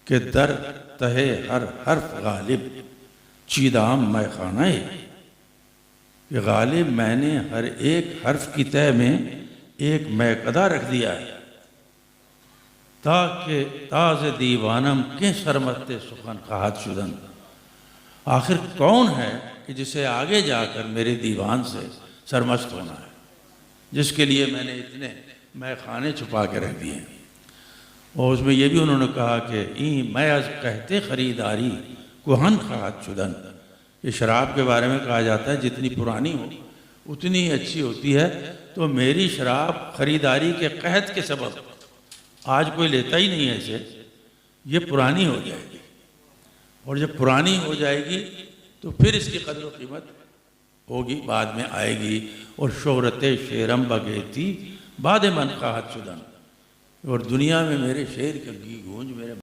کہ در تہے ہر حرف غالب چیدام میں خانہ کہ غالب میں نے ہر ایک حرف کی تہ میں ایک میکدہ رکھ دیا ہے تاکہ تاز دیوانم کے سرمت سخن خواہد شدن. آخر کون ہے کہ جسے آگے جا کر میرے دیوان سے سرمست ہونا ہے، جس کے لیے میں نے اتنے میں خانے چھپا کے رکھ دیے ہیں. اور اس میں یہ بھی انہوں نے کہا کہ این میں از کہتے خریداری کوہن خواہد شدن. یہ شراب کے بارے میں کہا جاتا ہے جتنی پرانی ہو اتنی اچھی ہوتی ہے. تو میری شراب خریداری کے قحط کے سبب آج کوئی لیتا ہی نہیں ہے اسے، یہ پرانی ہو جائے گی، اور جب پرانی ہو جائے گی تو پھر اس کی قدر و قیمت ہوگی، بعد میں آئے گی. اور شہرت شیرم بگیتی بعد من خواہد شدن. اور دنیا میں میرے شعر کی گونج میرے